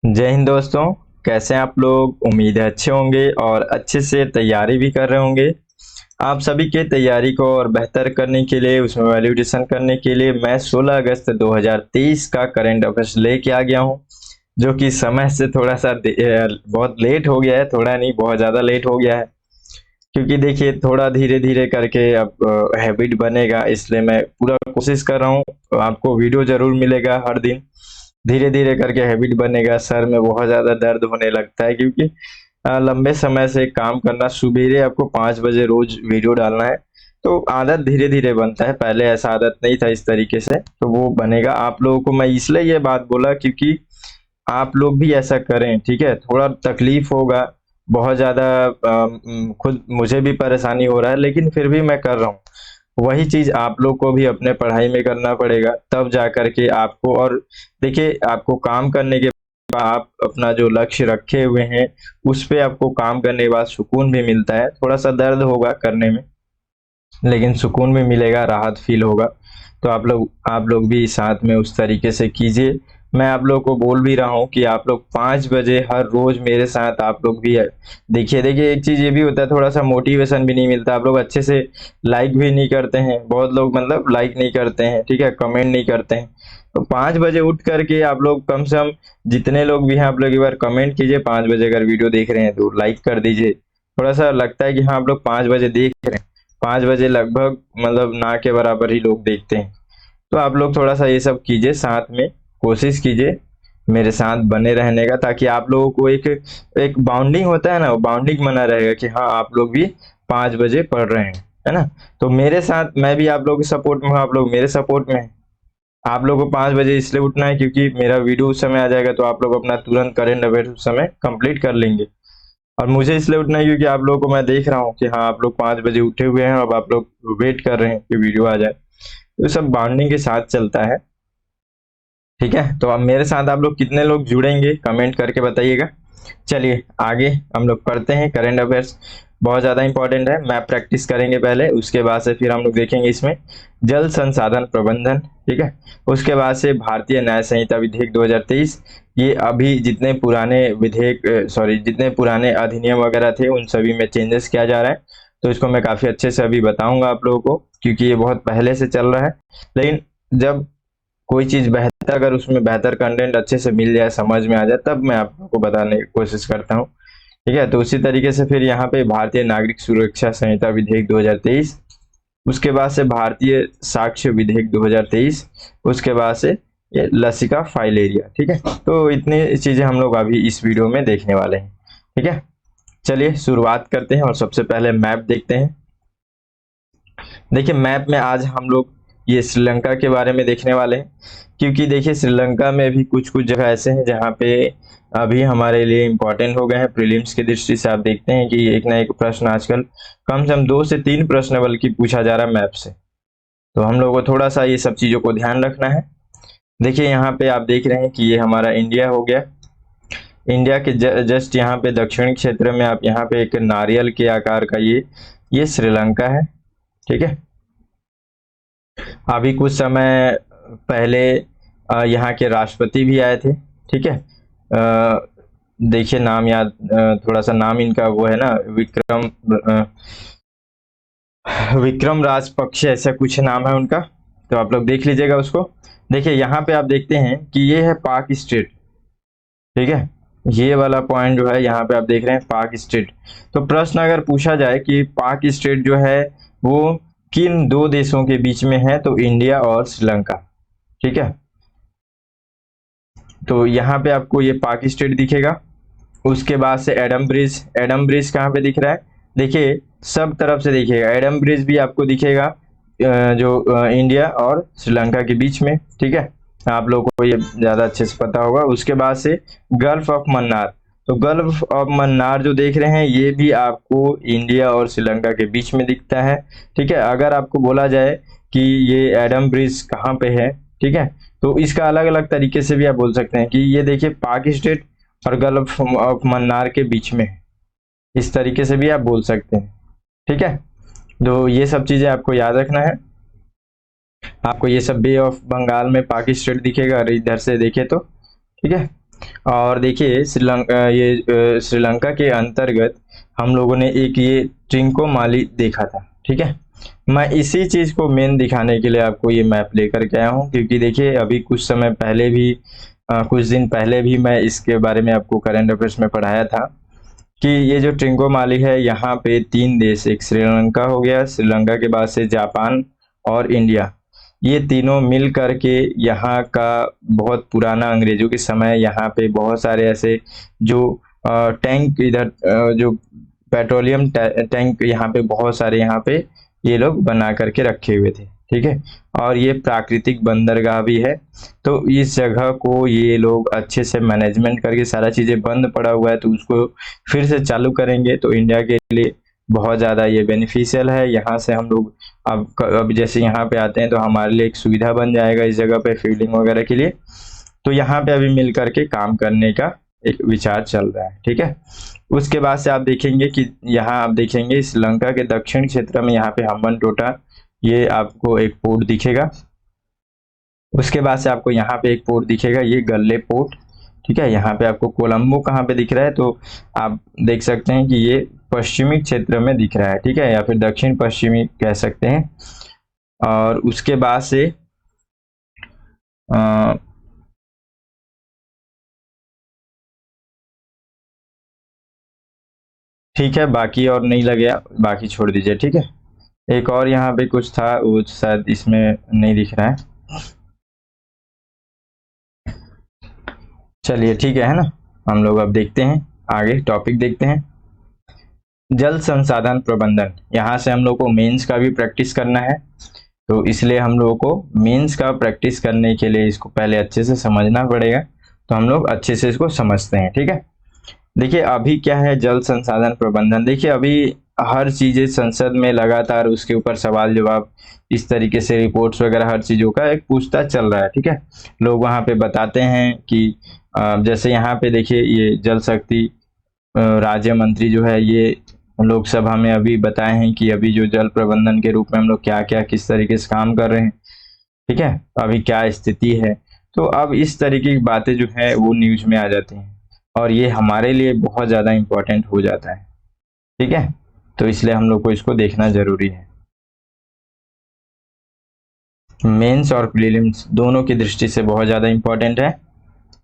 जय हिंद दोस्तों। कैसे हैं आप लोग? उम्मीद है अच्छे होंगे और अच्छे से तैयारी भी कर रहे होंगे। आप सभी के तैयारी को और बेहतर करने के लिए, उसमें वैल्यूएशन करने के लिए मैं 16 अगस्त 2023 का करंट अफेयर्स लेके आ गया हूं, जो कि समय से थोड़ा सा बहुत लेट हो गया है। थोड़ा नहीं, बहुत ज़्यादा लेट हो गया है, क्योंकि देखिए थोड़ा धीरे धीरे करके अब हैबिट बनेगा, इसलिए मैं पूरा कोशिश कर रहा हूँ। आपको वीडियो जरूर मिलेगा हर दिन। धीरे धीरे करके हैबिट बनेगा। सर में बहुत ज़्यादा दर्द होने लगता है, क्योंकि लंबे समय से काम करना। सुबेरे आपको 5 बजे रोज वीडियो डालना है, तो आदत धीरे धीरे बनता है। पहले ऐसा आदत नहीं था इस तरीके से, तो वो बनेगा। आप लोगों को मैं इसलिए ये बात बोला क्योंकि आप लोग भी ऐसा करें, ठीक है? थोड़ा तकलीफ होगा, बहुत ज़्यादा खुद मुझे भी परेशानी हो रहा है, लेकिन फिर भी मैं कर रहा हूँ। वही चीज़ आप लोग को भी अपने पढ़ाई में करना पड़ेगा, तब जा कर के आपको। और देखिए, आपको काम करने के बाद आप अपना जो लक्ष्य रखे हुए हैं, उस पे आपको काम करने के बाद सुकून भी मिलता है। थोड़ा सा दर्द होगा करने में, लेकिन सुकून भी मिलेगा, राहत फील होगा। तो आप लोग भी साथ में उस तरीके से कीजिए। मैं आप लोग को बोल भी रहा हूँ कि आप लोग 5 बजे हर रोज मेरे साथ आप लोग भी है। देखिए देखिए, एक चीज ये भी होता है, थोड़ा सा मोटिवेशन भी नहीं मिलता। आप लोग अच्छे से लाइक भी नहीं करते हैं, बहुत लोग मतलब लाइक नहीं करते हैं, ठीक है, कमेंट नहीं करते हैं। तो 5 बजे उठ करके आप लोग कम से कम, जितने लोग भी हैं, आप लोग एक बार कमेंट कीजिए। 5 बजे अगर वीडियो देख रहे हैं तो लाइक कर दीजिए। थोड़ा सा लगता है कि हाँ, आप लोग 5 बजे देख रहे हैं। 5 बजे लगभग मतलब ना के बराबर ही लोग देखते हैं। तो आप लोग थोड़ा सा ये सब कीजिए, साथ में कोशिश कीजिए मेरे साथ बने रहने का, ताकि आप लोगों को एक एक बाउंडिंग होता है ना, वो बाउंडिंग बना रहेगा कि हाँ, आप लोग भी 5 बजे पढ़ रहे हैं, है ना? तो मेरे साथ, मैं भी आप लोगों के सपोर्ट में हूँ, आप लोग मेरे सपोर्ट में हैं। आप लोगों को 5 बजे इसलिए उठना है क्योंकि मेरा वीडियो उस समय आ जाएगा, तो आप लोग अपना तुरंत करेंट अफेयर उस समय कंप्लीट कर लेंगे। और मुझे इसलिए उठना है क्योंकि आप लोगों को मैं देख रहा हूँ कि हाँ, आप लोग 5 बजे उठे हुए हैं। अब आप लोग वेट कर रहे हैं कि वीडियो आ जाए। तो सब बॉन्डिंग के साथ चलता है, ठीक है? तो अब मेरे साथ आप लोग कितने लोग जुड़ेंगे, कमेंट करके बताइएगा। चलिए आगे हम लोग पढ़ते हैं। करंट अफेयर्स बहुत ज़्यादा इंपॉर्टेंट है। मैप प्रैक्टिस करेंगे पहले, उसके बाद से फिर हम लोग देखेंगे इसमें जल संसाधन प्रबंधन, ठीक है? उसके बाद से भारतीय न्याय संहिता विधेयक 2023। ये अभी जितने पुराने विधेयक, सॉरी, जितने पुराने अधिनियम वगैरह थे, उन सभी में चेंजेस किया जा रहा है। तो इसको मैं काफ़ी अच्छे से अभी बताऊंगा आप लोगों को, क्योंकि ये बहुत पहले से चल रहा है। लेकिन जब कोई चीज़ बेहतर, अगर उसमें बेहतर कंटेंट अच्छे से मिल जाए, समझ में आ जाए, तब मैं आप लोगों को बताने की कोशिश करता हूँ, ठीक है? तो उसी तरीके से फिर यहाँ पे भारतीय नागरिक सुरक्षा संहिता विधेयक 2023, उसके बाद से भारतीय साक्ष्य विधेयक 2023, उसके बाद से ये लसिका फाइल एरिया, ठीक है? तो इतनी चीजें हम लोग अभी इस वीडियो में देखने वाले हैं, ठीक है? चलिए शुरुआत करते हैं और सबसे पहले मैप देखते हैं। देखिए, मैप में आज हम लोग ये श्रीलंका के बारे में देखने वाले हैं, क्योंकि देखिए श्रीलंका में भी कुछ कुछ जगह ऐसे हैं जहाँ पे अभी हमारे लिए इम्पोर्टेंट हो गए हैं। प्रीलिम्स की दृष्टि से आप देखते हैं कि एक ना एक प्रश्न आजकल, कम से कम 2 से 3 प्रश्न बल्कि पूछा जा रहा है मैप से। तो हम लोग को थोड़ा सा ये सब चीज़ों को ध्यान रखना है। देखिए यहाँ पे आप देख रहे हैं कि ये हमारा इंडिया हो गया। इंडिया के जस्ट यहाँ पे दक्षिणी क्षेत्र में आप यहाँ पे एक नारियल के आकार का ये श्रीलंका है, ठीक है? अभी कुछ समय पहले यहाँ के राष्ट्रपति भी आए थे, ठीक है? देखिए नाम याद, थोड़ा सा नाम इनका वो है ना, विक्रम राजपक्षे, ऐसा कुछ नाम है उनका। तो आप लोग देख लीजिएगा उसको। देखिए यहाँ पे आप देखते हैं कि ये है पाक स्टेट, ठीक है? ये वाला पॉइंट जो है, यहाँ पे आप देख रहे हैं पाक स्टेट। तो प्रश्न अगर पूछा जाए कि पाक स्टेट जो है वो किन दो देशों के बीच में है, तो इंडिया और श्रीलंका, ठीक है? तो यहाँ पे आपको ये पाक स्टेट दिखेगा। उसके बाद से एडम ब्रिज, एडम ब्रिज कहाँ पे दिख रहा है? देखिए सब तरफ से देखिएगा, एडम ब्रिज भी आपको दिखेगा, जो इंडिया और श्रीलंका के बीच में, ठीक है? आप लोगों को ये ज़्यादा अच्छे से पता होगा। उसके बाद से गल्फ ऑफ मन्नार, तो गल्फ ऑफ मन्नार जो देख रहे हैं, ये भी आपको इंडिया और श्रीलंका के बीच में दिखता है, ठीक है? अगर आपको बोला जाए कि ये एडम ब्रिज कहाँ पे है, ठीक है, तो इसका अलग अलग तरीके से भी आप बोल सकते हैं कि ये देखिए पाक स्टेट और गल्फ ऑफ मन्नार के बीच में, इस तरीके से भी आप बोल सकते हैं, ठीक है? तो ये सब चीज़ें आपको याद रखना है। आपको ये सब बे ऑफ बंगाल में पाक स्टेट दिखेगा, अगर इधर से देखे तो, ठीक है? और देखिए श्रीलंका, श्रीलंका के अंतर्गत हम लोगों ने एक ये ट्रिंकोमाली देखा था, ठीक है। मैं इसी चीज़ को मेन दिखाने के लिए आपको ये मैप लेकर के आया हूँ, क्योंकि देखिए अभी कुछ समय पहले भी कुछ दिन पहले भी मैं इसके बारे में आपको करंट अफेयर्स में पढ़ाया था कि ये जो ट्रिंकोमाली है, यहाँ पे 3 देश, एक श्रीलंका हो गया, श्रीलंका के बाद से जापान और इंडिया, ये तीनों मिल करके यहाँ का बहुत पुराना अंग्रेजों के समय यहाँ पे बहुत सारे ऐसे जो टैंक इधर जो पेट्रोलियम टैंक यहाँ पे बहुत सारे यहाँ पे ये लोग बना करके रखे हुए थे, ठीक है। और ये प्राकृतिक बंदरगाह भी है, तो इस जगह को ये लोग अच्छे से मैनेजमेंट करके, सारा चीज़ें बंद पड़ा हुआ है तो उसको फिर से चालू करेंगे तो इंडिया के लिए बहुत ज़्यादा ये बेनिफिशियल है। यहाँ से हम लोग अब जैसे यहाँ पे आते हैं तो हमारे लिए एक सुविधा बन जाएगा इस जगह पे फील्डिंग वगैरह के लिए। तो यहाँ पे अभी मिल करके काम करने का एक विचार चल रहा है, ठीक है। उसके बाद से आप देखेंगे कि यहाँ आप देखेंगे श्रीलंका के दक्षिण क्षेत्र में यहाँ पे हम्बनटोटा, ये आपको एक पोर्ट दिखेगा। उसके बाद से आपको यहाँ पे एक पोर्ट दिखेगा, ये गल्ले पोर्ट, ठीक है। यहाँ पे आपको कोलंबो कहाँ पे दिख रहा है, तो आप देख सकते हैं कि ये पश्चिमी क्षेत्र में दिख रहा है, ठीक है, या फिर दक्षिण पश्चिमी कह सकते हैं। और उसके बाद से ठीक है, बाकी और नहीं लगेगा, बाकी छोड़ दीजिए, ठीक है। एक और यहाँ पे कुछ था, वो शायद इसमें नहीं दिख रहा है, चलिए ठीक है ना। हम लोग अब देखते हैं आगे, टॉपिक देखते हैं। जल संसाधन प्रबंधन, यहाँ से हम लोग को मेंस का भी प्रैक्टिस करना है, तो इसलिए हम लोगों को मेंस का प्रैक्टिस करने के लिए इसको पहले अच्छे से समझना पड़ेगा। तो हम लोग अच्छे से इसको समझते हैं, ठीक है। देखिए अभी क्या है जल संसाधन प्रबंधन, देखिए अभी हर चीज़ें संसद में लगातार उसके ऊपर सवाल जवाब, इस तरीके से रिपोर्ट्स वगैरह हर चीज़ों का एक पूछताछ चल रहा है, ठीक है। लोग वहाँ पे बताते हैं कि जैसे यहाँ पे देखिए ये जल शक्ति राज्य मंत्री जो है, ये लोकसभा में अभी बताए हैं कि अभी जो जल प्रबंधन के रूप में हम लोग क्या क्या किस तरीके से काम कर रहे हैं, ठीक है, अभी क्या स्थिति है। तो अब इस तरीके की बातें जो है वो न्यूज में आ जाती हैं और ये हमारे लिए बहुत ज़्यादा इम्पोर्टेंट हो जाता है, ठीक है। तो इसलिए हम लोग को इसको देखना जरूरी है। मेंस और प्रीलिम्स दोनों की दृष्टि से बहुत ज़्यादा इम्पोर्टेंट है,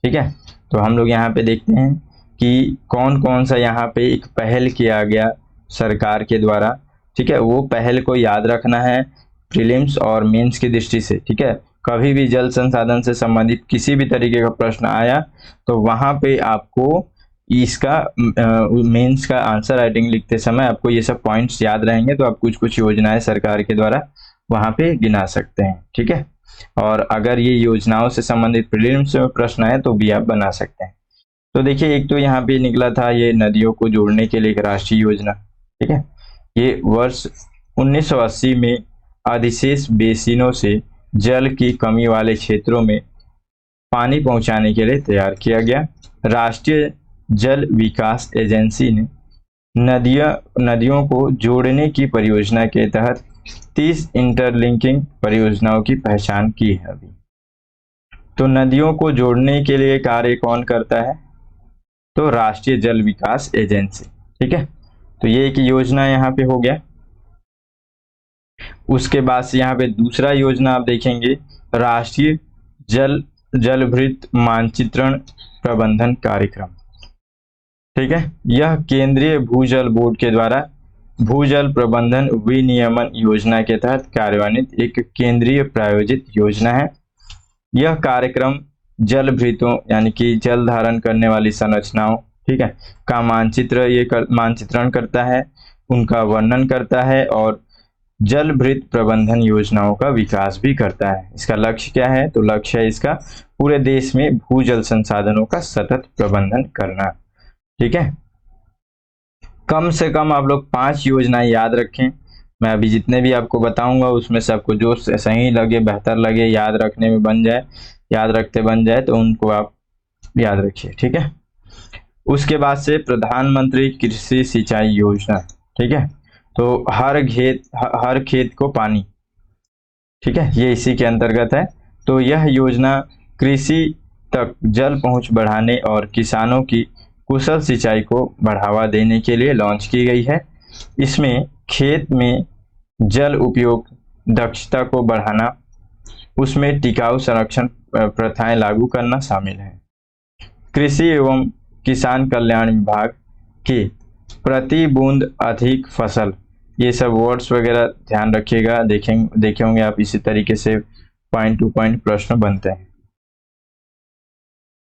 ठीक है। तो हम लोग यहाँ पे देखते हैं कि कौन कौन सा यहाँ पे एक पहल किया गया सरकार के द्वारा, ठीक है। वो पहल को याद रखना है प्रीलिम्स और मेंस की दृष्टि से, ठीक है। कभी भी जल संसाधन से संबंधित किसी भी तरीके का प्रश्न आया तो वहाँ पे आपको इसका मेंस का आंसर राइटिंग लिखते समय आपको ये सब पॉइंट्स याद रहेंगे, तो आप कुछ कुछ योजनाएं सरकार के द्वारा वहाँ पे गिना सकते हैं, ठीक है। और अगर ये योजनाओं से संबंधित प्रीलिम्स में प्रश्न आए तो भी आप बना सकते हैं। तो देखिए एक तो यहाँ पे निकला था ये नदियों को जोड़ने के लिए एक राष्ट्रीय योजना, ठीक है। ये वर्ष 1980 में अधिशेष बेसिनों से जल की कमी वाले क्षेत्रों में पानी पहुंचाने के लिए तैयार किया गया। राष्ट्रीय जल विकास एजेंसी ने नदियों को जोड़ने की परियोजना के तहत 30 इंटरलिंकिंग परियोजनाओं की पहचान की है अभी। तो नदियों को जोड़ने के लिए कार्य कौन करता है, तो राष्ट्रीय जल विकास एजेंसी, ठीक है। तो ये एक योजना यहाँ पे हो गया। उसके बाद से यहाँ पे दूसरा योजना आप देखेंगे, राष्ट्रीय जलभृत मानचित्रण प्रबंधन कार्यक्रम, ठीक है। यह केंद्रीय भूजल बोर्ड के द्वारा भूजल प्रबंधन विनियमन योजना के तहत कार्यान्वित एक केंद्रीय प्रायोजित योजना है। यह कार्यक्रम जलभृतों यानी कि जल धारण करने वाली संरचनाओं, ठीक है, का मानचित्रण करता है, उनका वर्णन करता है और जलभृत प्रबंधन योजनाओं का विकास भी करता है। इसका लक्ष्य क्या है, तो लक्ष्य है इसका पूरे देश में भूजल संसाधनों का सतत प्रबंधन करना, ठीक है। कम से कम आप लोग 5 योजनाएं याद रखें। मैं अभी जितने भी आपको बताऊंगा उसमें से आपको जो सही लगे, बेहतर लगे, याद रखने में बन जाए, याद रखते बन जाए, तो उनको आप याद रखिए, ठीक है। उसके बाद से प्रधानमंत्री कृषि सिंचाई योजना, ठीक है। तो हर खेत को पानी, ठीक है, ये इसी के अंतर्गत है। तो यह योजना कृषि तक जल पहुंच बढ़ाने और किसानों की कुशल सिंचाई को बढ़ावा देने के लिए लॉन्च की गई है। इसमें खेत में जल उपयोग दक्षता को बढ़ाना, उसमें टिकाऊ संरक्षण प्रथाएं लागू करना शामिल है। कृषि एवं किसान कल्याण विभाग के प्रति बूंद अधिक फसल, ये सब वर्ड्स वगैरह ध्यान रखिएगा, देखे होंगे आप, इसी तरीके से पॉइंट टू पॉइंट प्रश्न बनते हैं।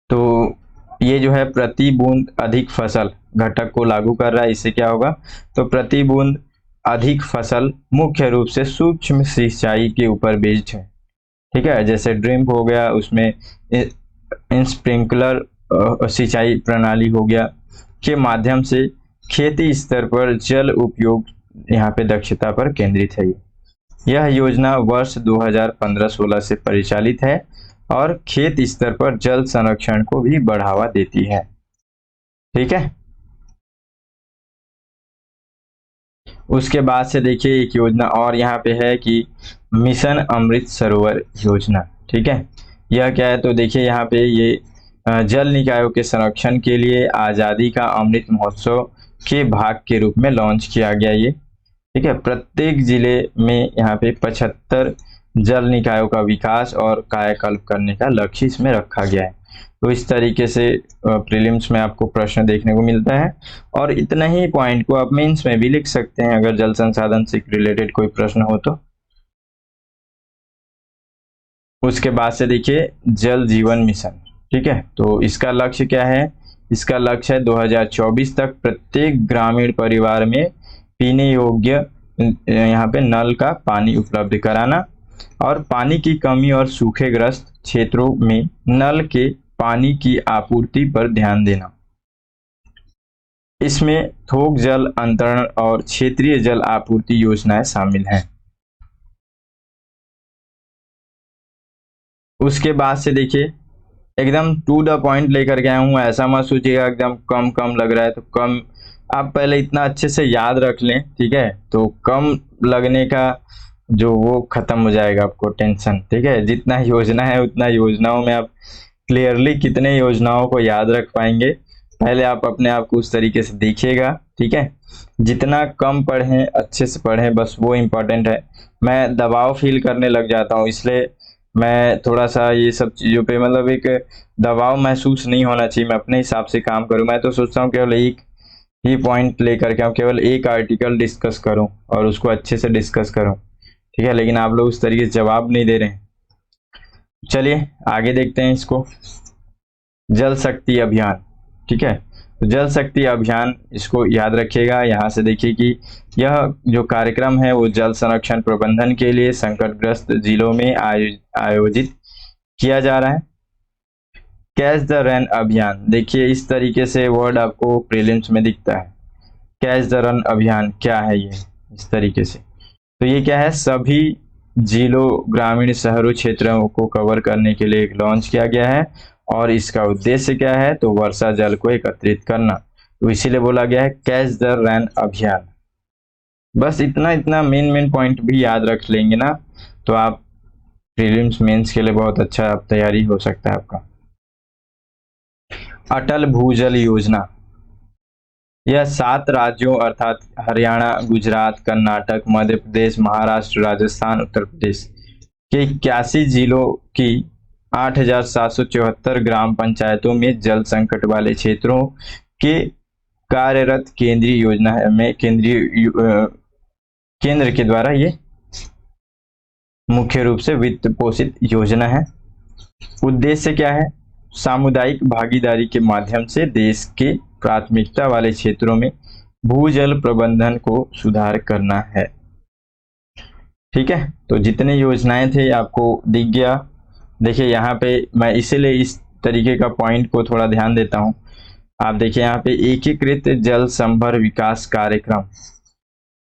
तो ये जो है प्रति बूंद अधिक फसल घटक को लागू कर रहा है। इससे क्या होगा, तो प्रति बूंद अधिक फसल मुख्य रूप से सूक्ष्म सिंचाई के ऊपर बेस्ड है। ठीक है, जैसे ड्रिप हो गया, उसमें स्प्रिंकलर सिंचाई प्रणाली हो गया, के माध्यम से खेती स्तर पर जल उपयोग यहाँ पे दक्षता पर केंद्रित है। यह योजना वर्ष 2015-16 से परिचालित है और खेत स्तर पर जल संरक्षण को भी बढ़ावा देती है। ठीक है, उसके बाद से देखिए एक योजना और यहाँ पे है कि मिशन अमृत सरोवर योजना। ठीक है, यह क्या है, तो देखिए यहाँ पे ये जल निकायों के संरक्षण के लिए आज़ादी का अमृत महोत्सव के भाग के रूप में लॉन्च किया गया ये। ठीक है, प्रत्येक जिले में यहाँ पे 75 जल निकायों का विकास और कायाकल्प करने का लक्ष्य इसमें रखा गया है। तो इस तरीके से प्रीलिम्स में आपको प्रश्न देखने को मिलता है, और इतना ही पॉइंट को आप मेंस में भी लिख सकते हैं अगर जल संसाधन से रिलेटेड कोई प्रश्न हो तो। उसके बाद से देखिए जल जीवन मिशन। ठीक है, तो इसका लक्ष्य क्या है, इसका लक्ष्य है 2024 तक प्रत्येक ग्रामीण परिवार में पीने योग्य यहाँ पे नल का पानी उपलब्ध कराना, और पानी की कमी और सूखेग्रस्त क्षेत्रों में नल के पानी की आपूर्ति पर ध्यान देना। इसमें थोक जल अंतरण और क्षेत्रीय जल आपूर्ति योजनाएं शामिल हैं। उसके बाद से देखिए एकदम टू द पॉइंट लेकर के आया हूँ, ऐसा मत सोचिएगा एकदम कम कम लग रहा है तो कम, आप पहले इतना अच्छे से याद रख लें। ठीक है, तो कम लगने का जो वो खत्म हो जाएगा आपको टेंशन। ठीक है, जितना योजना है उतना योजनाओं में आप क्लियरली कितने योजनाओं को याद रख पाएंगे, पहले आप अपने आप को उस तरीके से देखिएगा। ठीक है, जितना कम पढ़ें अच्छे से पढ़ें, बस वो इम्पोर्टेंट है। मैं दबाव फील करने लग जाता हूँ, इसलिए मैं थोड़ा सा ये सब चीज़ों पे मतलब एक दबाव महसूस नहीं होना चाहिए, मैं अपने हिसाब से काम करूँ। मैं तो सोचता हूँ केवल एक ही पॉइंट लेकर के केवल एक आर्टिकल डिस्कस करूँ और उसको अच्छे से डिस्कस करूँ। ठीक है, लेकिन आप लोग उस तरीके से जवाब नहीं दे रहे हैं। चलिए आगे देखते हैं इसको, जल शक्ति अभियान। ठीक है, तो जल शक्ति अभियान इसको याद रखिएगा। यहाँ से देखिए कि यह जो कार्यक्रम है वो जल संरक्षण प्रबंधन के लिए संकटग्रस्त जिलों में आयोजित किया जा रहा है। कैच द रन अभियान, देखिए इस तरीके से वर्ड आपको प्रीलिम्स में दिखता है। कैच द रन अभियान क्या है ये, इस तरीके से, तो ये क्या है, सभी जिलों ग्रामीण शहरों क्षेत्रों को कवर करने के लिए लॉन्च किया गया है, और इसका उद्देश्य क्या है, तो वर्षा जल को एकत्रित करना, तो इसीलिए बोला गया है कैच द रन अभियान। बस इतना मेन पॉइंट भी याद रख लेंगे ना, तो आप प्रीलिम्स मेंस के लिए बहुत अच्छा तैयारी हो सकता है आपका। अटल भूजल योजना, यह 7 राज्यों अर्थात हरियाणा, गुजरात, कर्नाटक, मध्य प्रदेश, महाराष्ट्र, राजस्थान, उत्तर प्रदेश के 81 जिलों की 8,774 ग्राम पंचायतों में जल संकट वाले क्षेत्रों के कार्यरत केंद्रीय योजना है। में केंद्र के द्वारा ये मुख्य रूप से वित्त पोषित योजना है। उद्देश्य क्या है, सामुदायिक भागीदारी के माध्यम से देश के प्राथमिकता वाले क्षेत्रों में भूजल प्रबंधन को सुधार करना है। ठीक है, तो जितने योजनाएं थे आपको दिख गया। देखिए यहाँ पे मैं इसीलिए इस तरीके का पॉइंट को थोड़ा ध्यान देता हूँ। आप देखिए यहाँ पे एकीकृत जल संभर विकास कार्यक्रम।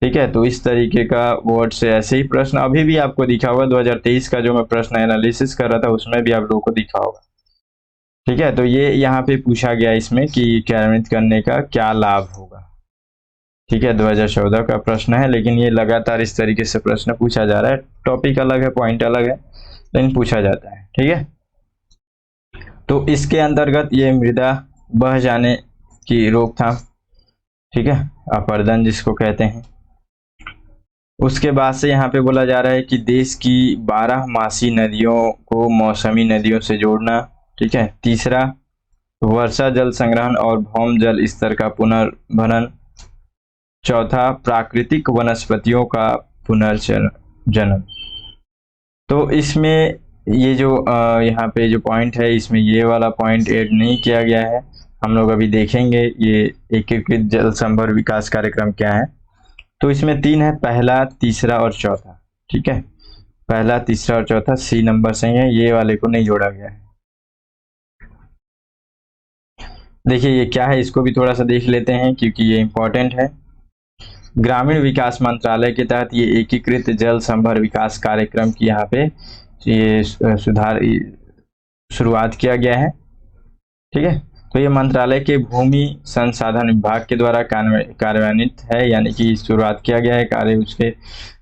ठीक है, तो इस तरीके का वर्ड से ऐसे ही प्रश्न अभी भी आपको दिखा होगा। 2023 का जो मैं प्रश्न एनालिसिस कर रहा था उसमें भी आप लोगों को दिखा होगा। ठीक है, तो ये यहाँ पे पूछा गया इसमें कि कार्यान्वित करने का क्या लाभ होगा। ठीक है, 2014 का प्रश्न है, लेकिन ये लगातार इस तरीके से प्रश्न पूछा जा रहा है। टॉपिक अलग है, पॉइंट अलग है, लेकिन पूछा जाता है। ठीक है, तो इसके अंतर्गत ये मृदा बह जाने की रोकथाम, ठीक है, अपर्दन जिसको कहते हैं। उसके बाद से यहाँ पे बोला जा रहा है कि देश की 12 मासी नदियों को मौसमी नदियों से जोड़ना, ठीक है। तीसरा, वर्षा जल संग्रहण और भौम जल स्तर का पुनर्भरण। चौथा, प्राकृतिक वनस्पतियों का पुनर्जनन। तो इसमें ये जो यहाँ पे जो पॉइंट है, इसमें ये वाला पॉइंट ऐड नहीं किया गया है। हम लोग अभी देखेंगे ये एकीकृत जल संभर विकास कार्यक्रम क्या है। तो इसमें 3 है, पहला, तीसरा और चौथा, ठीक है। पहला, तीसरा और चौथा सी नंबर से ही है, ये वाले को नहीं जोड़ा गया है। देखिए ये क्या है, इसको भी थोड़ा सा देख लेते हैं क्योंकि ये इंपॉर्टेंट है। ग्रामीण विकास मंत्रालय के तहत ये एकीकृत जल संभर विकास कार्यक्रम की यहाँ पे ये शुरुआत किया गया है, ठीक है। तो ये मंत्रालय के भूमि संसाधन विभाग के द्वारा कार्यान्वित है, यानी कि शुरुआत किया गया है कार्य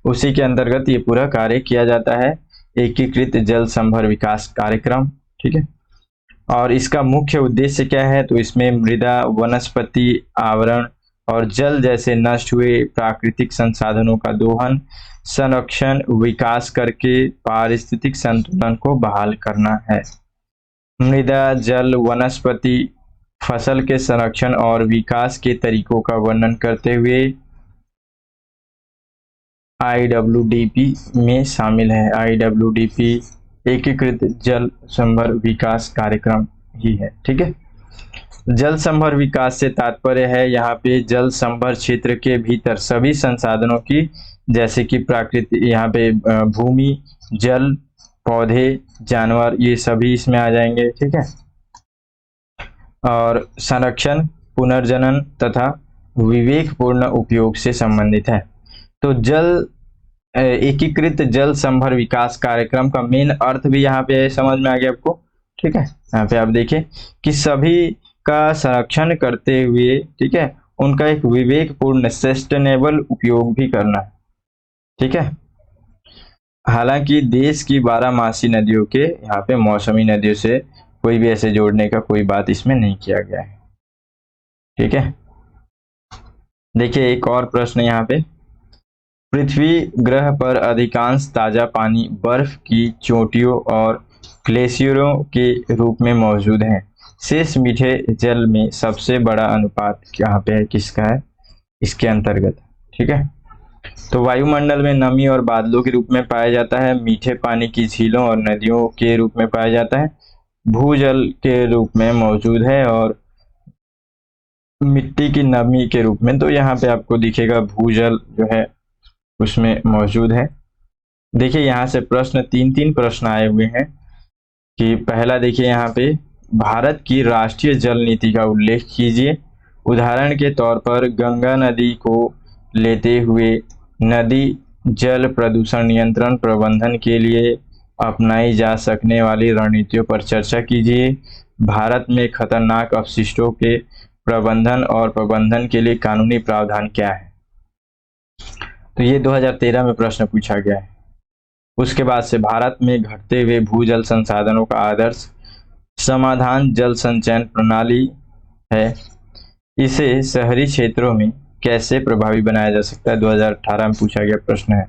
उसी के अंतर्गत ये पूरा कार्य किया जाता है, एकीकृत जल संभर विकास कार्यक्रम, ठीक है। और इसका मुख्य उद्देश्य क्या है, तो इसमें मृदा, वनस्पति आवरण और जल जैसे नष्ट हुए प्राकृतिक संसाधनों का दोहन, संरक्षण, विकास करके पारिस्थितिक संतुलन को बहाल करना है। मृदा, जल, वनस्पति, फसल के संरक्षण और विकास के तरीकों का वर्णन करते हुए IWDP में शामिल है। IWDP एकीकृत जल संभर विकास कार्यक्रम ही है, ठीक है। जल संभर विकास से तात्पर्य है यहाँ पे जल संभर क्षेत्र के भीतर सभी संसाधनों की, जैसे कि प्राकृतिक, यहाँ पे भूमि, जल, पौधे, जानवर, ये सभी इसमें आ जाएंगे, ठीक है। और संरक्षण, पुनर्जनन तथा विवेकपूर्ण उपयोग से संबंधित है। तो जल एकीकृत जल संभर विकास कार्यक्रम का मेन अर्थ भी यहाँ पे समझ में आ गया आपको, ठीक है। यहाँ पे आप देखिए कि सभी का संरक्षण करते हुए, ठीक है, उनका एक विवेकपूर्ण सस्टेनेबल उपयोग भी करना है, ठीक है। हालांकि देश की 12 मासी नदियों के यहाँ पे मौसमी नदियों से कोई भी ऐसे जोड़ने का कोई बात इसमें नहीं किया गया है, ठीक है। देखिए एक और प्रश्न यहाँ पे, पृथ्वी ग्रह पर अधिकांश ताजा पानी बर्फ की चोटियों और ग्लेशियरों के रूप में मौजूद है। शेष मीठे जल में सबसे बड़ा अनुपात यहाँ पे है, किसका है, इसके अंतर्गत, ठीक है। तो वायुमंडल में नमी और बादलों के रूप में पाया जाता है, मीठे पानी की झीलों और नदियों के रूप में पाया जाता है, भूजल के रूप में मौजूद है और मिट्टी की नमी के रूप में। तो यहाँ पे आपको दिखेगा भूजल जो है उसमें मौजूद है। देखिए यहाँ से प्रश्न 3 प्रश्न आए हुए हैं कि पहला देखिए यहाँ पे, भारत की राष्ट्रीय जल नीति का उल्लेख कीजिए। उदाहरण के तौर पर गंगा नदी को लेते हुए नदी जल प्रदूषण नियंत्रण प्रबंधन के लिए अपनाई जा सकने वाली रणनीतियों पर चर्चा कीजिए। भारत में खतरनाक अपशिष्टों के प्रबंधन और प्रबंधन के लिए कानूनी प्रावधान क्या है। तो ये 2013 में प्रश्न पूछा गया है। उसके बाद से भारत में घटते हुए भूजल संसाधनों का आदर्श समाधान जल संचयन प्रणाली है, इसे शहरी क्षेत्रों में कैसे प्रभावी बनाया जा सकता है, 2018 में पूछा गया प्रश्न है।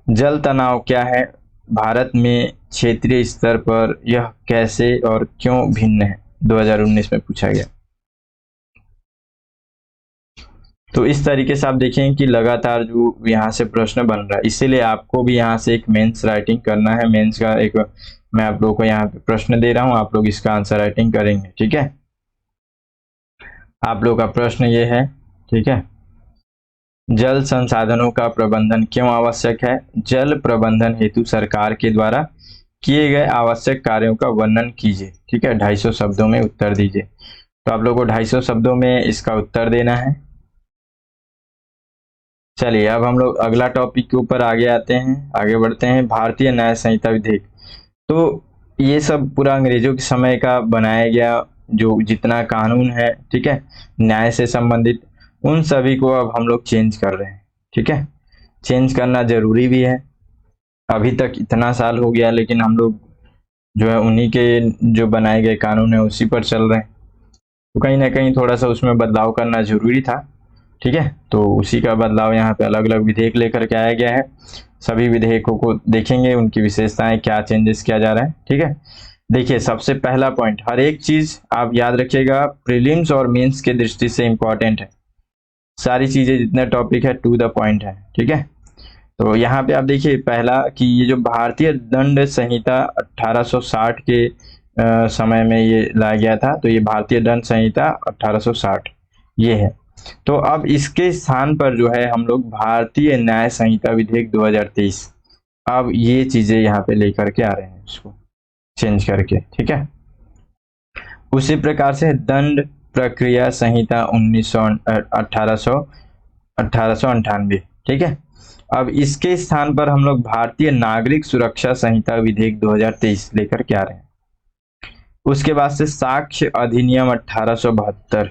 जल तनाव क्या है, भारत में क्षेत्रीय स्तर पर यह कैसे और क्यों भिन्न है, 2019 में पूछा गया। तो इस तरीके से आप देखें कि लगातार जो यहाँ से प्रश्न बन रहा है, इसीलिए आपको भी यहाँ से एक मेंस राइटिंग करना है। मेंस का एक मैं आप लोगों को यहाँ पे प्रश्न दे रहा हूँ, आप लोग इसका आंसर राइटिंग करेंगे, ठीक है। आप लोग का प्रश्न ये है, ठीक है, जल संसाधनों का प्रबंधन क्यों आवश्यक है। जल प्रबंधन हेतु सरकार के द्वारा किए गए आवश्यक कार्यों का वर्णन कीजिए, ठीक है। 250 शब्दों में उत्तर दीजिए। तो आप लोगों को 250 शब्दों में इसका उत्तर देना है। चलिए अब हम लोग अगला टॉपिक के ऊपर आगे बढ़ते हैं। भारतीय न्याय संहिता विधेयक। तो ये सब पूरा अंग्रेजों के समय का बनाया गया जो जितना कानून है, ठीक है, न्याय से संबंधित, उन सभी को अब हम लोग चेंज कर रहे हैं, ठीक है। चेंज करना जरूरी भी है। अभी तक इतना साल हो गया लेकिन हम लोग जो है उन्हीं के जो बनाए गए कानून है उसी पर चल रहे हैं। तो कहीं ना कहीं थोड़ा सा उसमें बदलाव करना जरूरी था। ठीक है, तो उसी का बदलाव यहाँ पे अलग अलग विधेयक लेकर के आया गया है। सभी विधेयकों को देखेंगे, उनकी विशेषताएं, क्या चेंजेस किया जा रहा है। ठीक है, देखिए सबसे पहला पॉइंट, हर एक चीज आप याद रखिएगा प्रीलिम्स और मेंस के दृष्टि से इंपॉर्टेंट है। सारी चीजें जितने टॉपिक है टू द पॉइंट है। ठीक है, तो यहाँ पे आप देखिए पहला कि ये जो भारतीय दंड संहिता 1860 के समय में ये लाया गया था, तो ये भारतीय दंड संहिता 1860 ये है। तो अब इसके स्थान पर जो है हम लोग भारतीय न्याय संहिता विधेयक 2023, अब ये चीजें यहाँ पे लेकर के आ रहे हैं, इसको चेंज करके। ठीक है, उसी प्रकार से दंड प्रक्रिया संहिता 1898। ठीक है, अब इसके स्थान पर हम लोग भारतीय नागरिक सुरक्षा संहिता विधेयक 2023 लेकर के आ रहे हैं। उसके बाद से साक्ष्य अधिनियम 1872,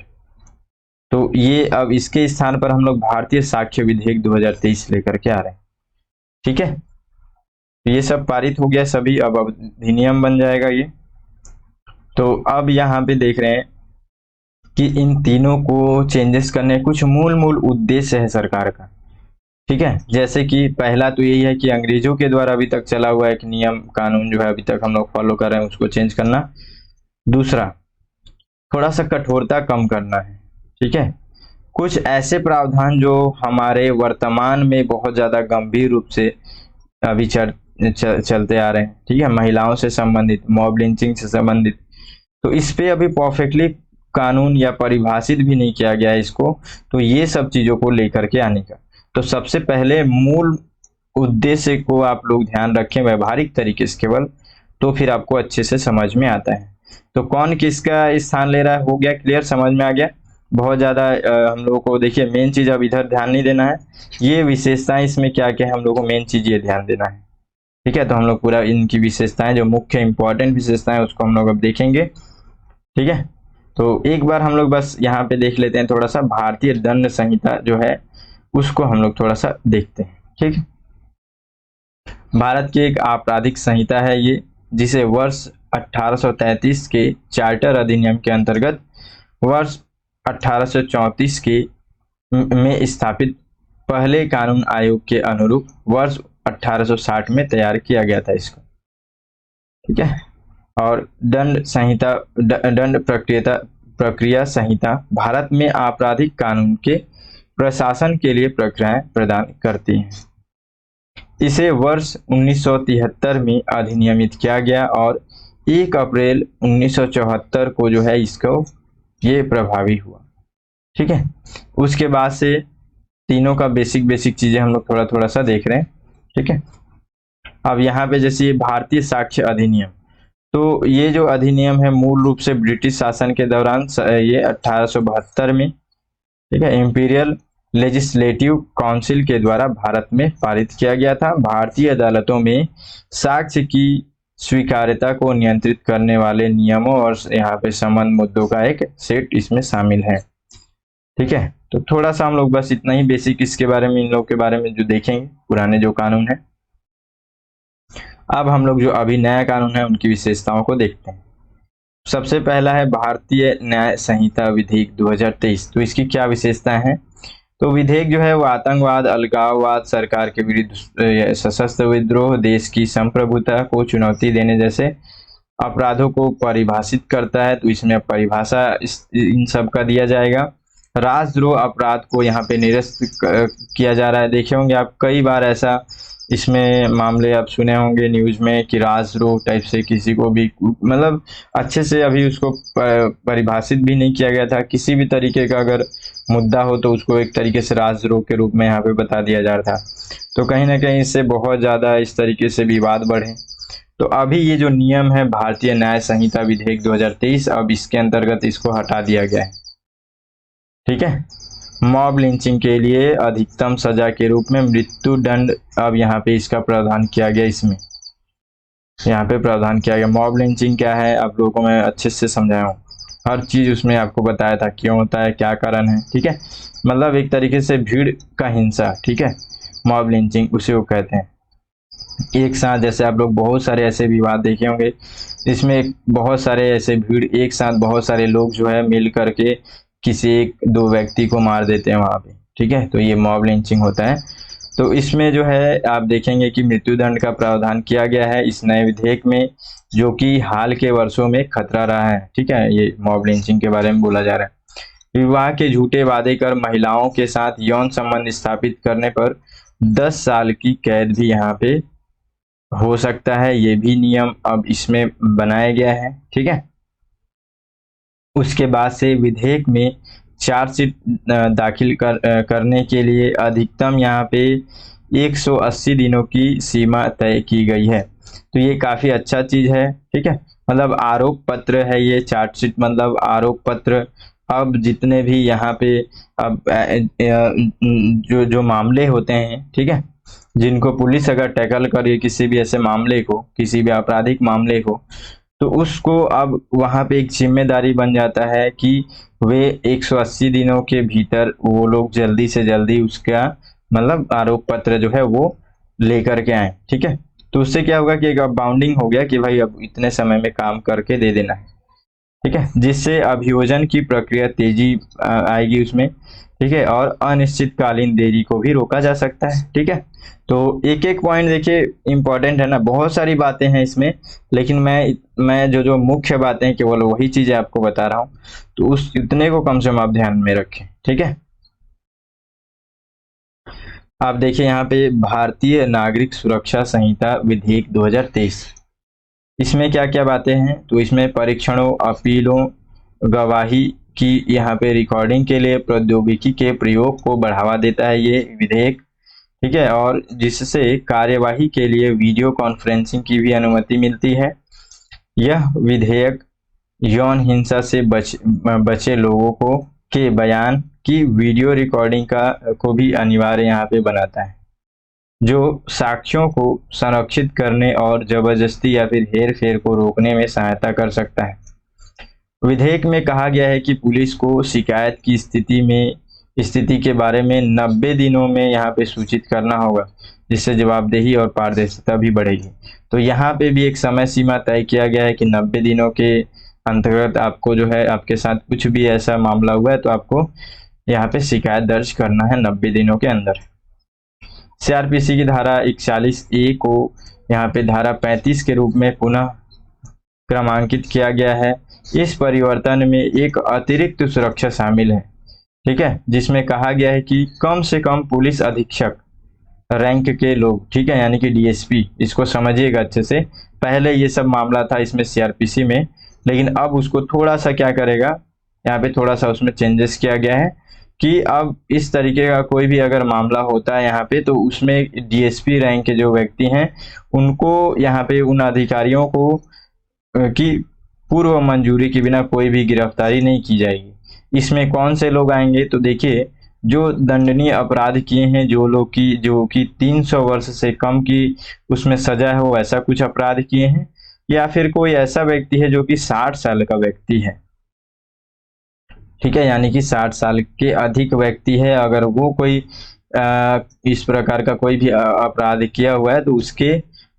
तो ये अब इसके स्थान पर हम लोग भारतीय साक्ष्य विधेयक 2023 लेकर के आ रहे हैं। ठीक है, तो ये सब पारित हो गया सभी, अब अधिनियम बन जाएगा ये। तो अब यहाँ पे देख रहे हैं कि इन तीनों को चेंजेस करने कुछ मूल मूल उद्देश्य है सरकार का। ठीक है, जैसे कि पहला तो यही है कि अंग्रेजों के द्वारा अभी तक चला हुआ एक नियम कानून जो है अभी तक हम लोग फॉलो कर रहे हैं, उसको चेंज करना। दूसरा, थोड़ा सा कठोरता कम करना है। ठीक है, कुछ ऐसे प्रावधान जो हमारे वर्तमान में बहुत ज्यादा गंभीर रूप से अभी चलते आ रहे हैं। ठीक है, महिलाओं से संबंधित, मॉब लिंचिंग से संबंधित, तो इस पे अभी परफेक्टली कानून या परिभाषित भी नहीं किया गया है इसको, तो ये सब चीजों को लेकर के आने का। तो सबसे पहले मूल उद्देश्य को आप लोग ध्यान रखें व्यवहारिक तरीके से केवल, तो फिर आपको अच्छे से समझ में आता है। तो कौन किसका स्थान ले रहा है, हो गया क्लियर, समझ में आ गया। बहुत ज्यादा हम लोगों को देखिए मेन चीज अब इधर ध्यान नहीं देना है, ये विशेषताएं इसमें क्या क्या है हम लोग को मेन चीज ये ध्यान देना है। ठीक है, तो हम लोग पूरा इनकी विशेषताएं जो मुख्य इंपॉर्टेंट विशेषताएं उसको हम लोग अब देखेंगे। ठीक है, तो एक बार हम लोग बस यहाँ पे देख लेते हैं थोड़ा सा भारतीय दंड संहिता जो है उसको हम लोग थोड़ा सा देखते हैं। ठीक है, भारत की एक आपराधिक संहिता है ये, जिसे वर्ष 1833 के चार्टर अधिनियम के अंतर्गत वर्ष 1834 के में स्थापित पहले कानून आयोग के अनुरूप वर्ष 1860 में तैयार किया गया था इसको। ठीक है, और दंड संहिता, दंड प्रक्रिया संहिता भारत में आपराधिक कानून के प्रशासन के लिए प्रक्रियाएं प्रदान करती हैं। इसे वर्ष 1973 में अधिनियमित किया गया और 1 अप्रैल 1974 को जो है इसको ये प्रभावी हुआ। ठीक है, उसके बाद से तीनों का बेसिक चीजें हम लोग थोड़ा थोड़ा सा देख रहे हैं। ठीक है, अब यहाँ पे जैसे ये भारतीय साक्ष्य अधिनियम, तो ये जो अधिनियम है मूल रूप से ब्रिटिश शासन के दौरान ये 1872 में, ठीक है, इंपीरियल लेजिस्लेटिव काउंसिल के द्वारा भारत में पारित किया गया था। भारतीय अदालतों में साक्ष्य की स्वीकार्यता को नियंत्रित करने वाले नियमों और यहाँ पे संबंध मुद्दों का एक सेट इसमें शामिल है। ठीक है, तो थोड़ा सा हम लोग बस इतना ही बेसिक इसके बारे में, इन लोगों के बारे में जो देखेंगे पुराने जो कानून है। अब हम लोग जो अभी नया कानून है उनकी विशेषताओं को देखते हैं। सबसे पहला है भारतीय न्याय संहिता विधेयक 2023, तो इसकी क्या विशेषताएं हैं। तो विधेयक जो है वो आतंकवाद, अलगाववाद, सरकार के विरुद्ध सशस्त्र विद्रोह, देश की संप्रभुता को चुनौती देने जैसे अपराधों को परिभाषित करता है। तो इसमें परिभाषा इन सब का दिया जाएगा। राष्ट्रद्रोह अपराध को यहाँ पे निरस्त किया जा रहा है। देखे होंगे आप कई बार ऐसा इसमें मामले आप सुने होंगे न्यूज में कि राष्ट्रद्रोह टाइप से किसी को भी, मतलब अच्छे से अभी उसको परिभाषित भी नहीं किया गया था। किसी भी तरीके का अगर मुद्दा हो तो उसको एक तरीके से राष्ट्रद्रोह के रूप में यहाँ पे बता दिया जा रहा था। तो कहीं ना कहीं इससे बहुत ज्यादा इस तरीके से विवाद बढ़े। तो अभी ये जो नियम है भारतीय न्याय संहिता विधेयक 2023, अब इसके अंतर्गत इसको हटा दिया गया है। ठीक है, मॉब लिंचिंग के लिए अधिकतम सजा के रूप में मृत्यु दंड अब यहाँ पे इसका प्रावधान किया गया। इसमें यहाँ पे प्रावधान किया गया। मॉब लिंचिंग क्या है आप लोगों को मैं अच्छे से समझाया हूँ, हर चीज उसमें आपको बताया था क्यों होता है, क्या कारण है। ठीक है, मतलब एक तरीके से भीड़ का हिंसा। ठीक है, मॉब लिंचिंग उसे वो कहते हैं। एक साथ, जैसे आप लोग बहुत सारे ऐसे विवाद देखे होंगे, इसमें बहुत सारे ऐसे भीड़ एक साथ बहुत सारे लोग जो है मिल करके किसी एक दो व्यक्ति को मार देते हैं वहां पे, ठीक है, तो ये मॉब लिंचिंग होता है। तो इसमें जो है आप देखेंगे कि मृत्युदंड का प्रावधान किया गया है इस नए विधेयक में, जो कि हाल के वर्षों में खतरा रहा है, ठीक है, ये मॉब लिंचिंग के बारे में बोला जा रहा है। विवाह के झूठे वादे कर महिलाओं के साथ यौन संबंध स्थापित करने पर 10 साल की कैद भी यहाँ पे हो सकता है, ये भी नियम अब इसमें बनाया गया है, ठीक है। उसके बाद से विधेयक में चार्जशीट दाखिल करने के लिए अधिकतम यहाँ पे 180 दिनों की सीमा तय की गई है। तो ये काफी अच्छा चीज है, ठीक है। मतलब आरोप पत्र है ये, चार्जशीट मतलब आरोप पत्र। अब जितने भी यहाँ पे अब जो जो मामले होते हैं, ठीक है, जिनको पुलिस अगर टैकल करे किसी भी ऐसे मामले को, किसी भी आपराधिक मामले को, तो उसको अब वहां पे एक जिम्मेदारी बन जाता है कि वे 180 दिनों के भीतर वो लोग जल्दी से जल्दी उसका मतलब आरोप पत्र जो है वो लेकर के आए, ठीक है। तो उससे क्या होगा कि एक अब बाउंडिंग हो गया कि भाई अब इतने समय में काम करके दे देना है, ठीक है, जिससे अभियोजन की प्रक्रिया तेजी आएगी उसमें, ठीक है, और अनिश्चितकालीन देरी को भी रोका जा सकता है, ठीक है। तो एक एक पॉइंट देखिए इंपॉर्टेंट है ना, बहुत सारी बातें हैं इसमें, लेकिन मैं जो जो मुख्य बातें हैं केवल वही चीजें आपको बता रहा हूँ, तो उस इतने को कम से कम आप ध्यान में रखें, ठीक है। आप देखिए यहाँ पे भारतीय नागरिक सुरक्षा संहिता विधेयक 2023, इसमें क्या क्या बातें हैं, तो इसमें परीक्षणों, अपीलों, गवाही की यहाँ पे रिकॉर्डिंग के लिए प्रौद्योगिकी के प्रयोग को बढ़ावा देता है ये विधेयक, ठीक है, और जिससे कार्यवाही के लिए वीडियो कॉन्फ्रेंसिंग की भी अनुमति मिलती है। यह विधेयक यौन हिंसा से बचे लोगों को के बयान की वीडियो रिकॉर्डिंग का को भी अनिवार्य यहाँ पे बनाता है, जो साक्ष्यों को संरक्षित करने और जबरदस्ती या फिर हेर फेर को रोकने में सहायता कर सकता है। विधेयक में कहा गया है कि पुलिस को शिकायत की स्थिति के बारे में 90 दिनों में यहाँ पे सूचित करना होगा, जिससे जवाबदेही और पारदर्शिता भी बढ़ेगी। तो यहाँ पे भी एक समय सीमा तय किया गया है कि 90 दिनों के अंतर्गत आपको जो है आपके साथ कुछ भी ऐसा मामला हुआ है तो आपको यहाँ पे शिकायत दर्ज करना है 90 दिनों के अंदर। सीआरपीसी की धारा 41A को यहाँ पे धारा 35 के रूप में पुनः क्रमांकित किया गया है। इस परिवर्तन में एक अतिरिक्त सुरक्षा शामिल है, ठीक है, जिसमें कहा गया है कि कम से कम पुलिस अधीक्षक रैंक के लोग, ठीक है, यानी कि डीएसपी, इसको समझिएगा अच्छे से। पहले ये सब मामला था इसमें सीआरपीसी में, लेकिन अब उसको थोड़ा सा क्या करेगा, यहाँ पे थोड़ा सा उसमें चेंजेस किया गया है कि अब इस तरीके का कोई भी अगर मामला होता है यहाँ पे, तो उसमें डीएसपी रैंक के जो व्यक्ति हैं उनको यहाँ पे उन अधिकारियों को की पूर्व मंजूरी के बिना कोई भी गिरफ्तारी नहीं की जाएगी। इसमें कौन से लोग आएंगे, तो देखिए जो दंडनीय अपराध किए हैं, जो कि 300 वर्ष से कम की उसमें सजा हो, ऐसा कुछ अपराध किए हैं, या फिर कोई ऐसा व्यक्ति है जो कि 60 साल का व्यक्ति है, ठीक है, यानी कि 60 साल के अधिक व्यक्ति है, अगर वो कोई इस प्रकार का कोई भी अपराध किया हुआ है तो उसके,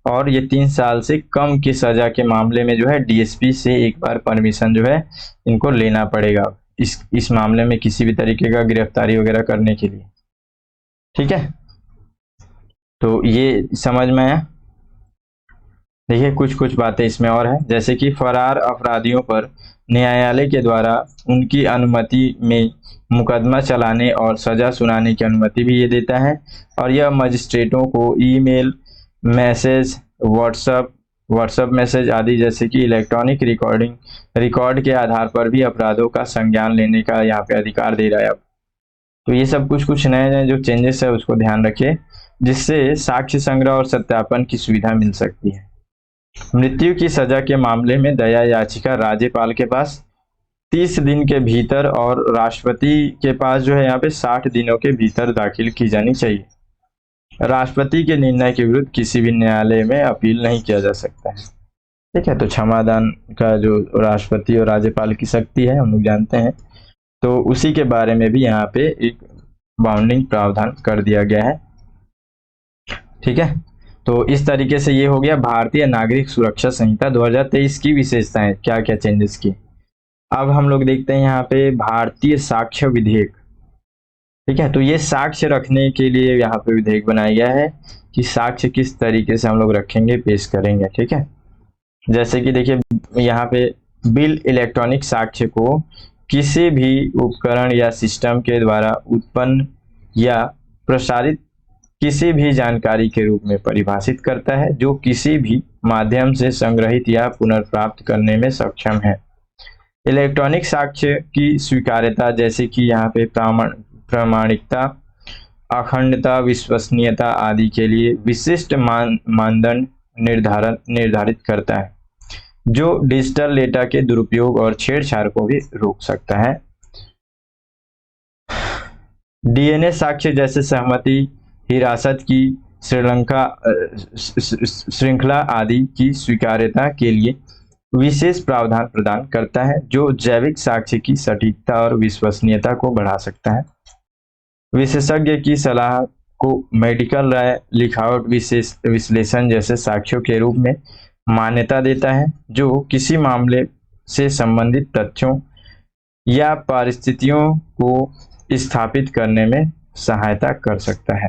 और ये 3 साल से कम की सजा के मामले में जो है डीएसपी से एक बार परमिशन जो है इनको लेना पड़ेगा इस मामले में किसी भी तरीके का गिरफ्तारी वगैरह करने के लिए, ठीक है। तो ये समझ में आया। देखिए कुछ कुछ बातें इसमें और है, जैसे कि फरार अपराधियों पर न्यायालय के द्वारा उनकी अनुमति में मुकदमा चलाने और सजा सुनाने की अनुमति भी ये देता है, और यह मजिस्ट्रेटों को ईमेल, मैसेज, व्हाट्सएप मैसेज आदि जैसे कि इलेक्ट्रॉनिक रिकॉर्ड के आधार पर भी अपराधों का संज्ञान लेने का यहाँ पे अधिकार दे रहा है अब। तो ये सब कुछ कुछ नए नए जो चेंजेस है उसको ध्यान रखिए, जिससे साक्ष्य संग्रह और सत्यापन की सुविधा मिल सकती है। मृत्यु की सजा के मामले में दया याचिका राज्यपाल के पास 30 दिन के भीतर और राष्ट्रपति के पास जो है यहाँ पे 60 दिनों के भीतर दाखिल की जानी चाहिए। राष्ट्रपति के निर्णय के विरुद्ध किसी भी न्यायालय में अपील नहीं किया जा सकता है, ठीक है। तो क्षमादान का जो राष्ट्रपति और राज्यपाल की शक्ति है हम लोग जानते हैं, तो उसी के बारे में भी यहाँ पे एक बाउंडिंग प्रावधान कर दिया गया है, ठीक है। तो इस तरीके से ये हो गया भारतीय नागरिक सुरक्षा संहिता 2023 की विशेषताएं, क्या क्या चेंजेस की। अब हम लोग देखते हैं यहाँ पे भारतीय साक्ष्य विधेयक। ठीक है, तो ये साक्ष्य रखने के लिए यहाँ पे विधेयक बनाया गया है कि साक्ष्य किस तरीके से हम लोग रखेंगे, पेश करेंगे। ठीक है, जैसे कि देखिए यहाँ पे बिल इलेक्ट्रॉनिक साक्ष्य को किसी भी उपकरण या सिस्टम के द्वारा उत्पन्न या प्रसारित किसी भी जानकारी के रूप में परिभाषित करता है जो किसी भी माध्यम से संग्रहित या पुनर्प्राप्त करने में सक्षम है। इलेक्ट्रॉनिक साक्ष्य की स्वीकार्यता, जैसे कि यहाँ पे प्रामाणिकता, अखंडता, विश्वसनीयता आदि के लिए विशिष्ट मानदंड निर्धारित करता है जो डिजिटल डेटा के दुरुपयोग और छेड़छाड़ को भी रोक सकता है। डीएनए साक्ष्य जैसे सहमति, हिरासत की श्रृंखला आदि की स्वीकार्यता के लिए विशेष प्रावधान प्रदान करता है जो जैविक साक्ष्य की सटीकता और विश्वसनीयता को बढ़ा सकता है। विशेषज्ञ की सलाह को मेडिकल राय, लिखावट विश्लेषण जैसे साक्ष्यों के रूप में मान्यता देता है जो किसी मामले से संबंधित तथ्यों या परिस्थितियों को स्थापित करने में सहायता कर सकता है।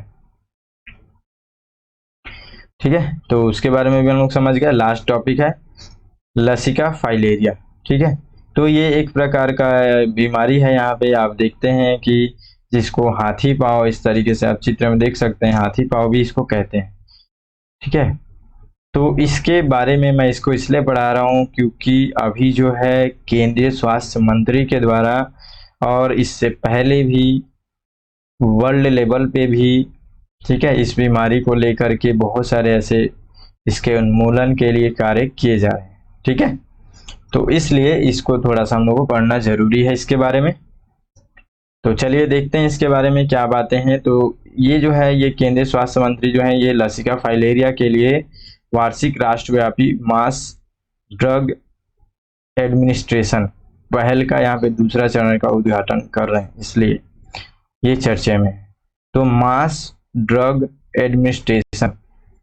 ठीक है, तो उसके बारे में भी हम लोग समझ गए। लास्ट टॉपिक है लसिका फाइलेरिया। ठीक है, तो ये एक प्रकार का बीमारी है, यहाँ पे आप देखते हैं कि जिसको हाथी पाँव, इस तरीके से आप चित्र में देख सकते हैं, हाथी पाँव भी इसको कहते हैं। ठीक है, तो इसके बारे में मैं इसको इसलिए पढ़ा रहा हूँ क्योंकि अभी जो है केंद्रीय स्वास्थ्य मंत्री के द्वारा और इससे पहले भी वर्ल्ड लेवल पे भी, ठीक है, इस बीमारी को लेकर के बहुत सारे ऐसे इसके उन्मूलन के लिए कार्य किए जा रहे हैं। ठीक है, तो इसलिए इसको थोड़ा सा हम लोगों को पढ़ना जरूरी है इसके बारे में। तो चलिए देखते हैं इसके बारे में क्या बातें हैं। तो ये जो है, ये केंद्रीय स्वास्थ्य मंत्री जो है, ये लसिका फाइलेरिया के लिए वार्षिक राष्ट्रव्यापी मास ड्रग एडमिनिस्ट्रेशन पहल का यहाँ पे दूसरा चरण का उद्घाटन कर रहे हैं, इसलिए ये चर्चा में। तो मास ड्रग एडमिनिस्ट्रेशन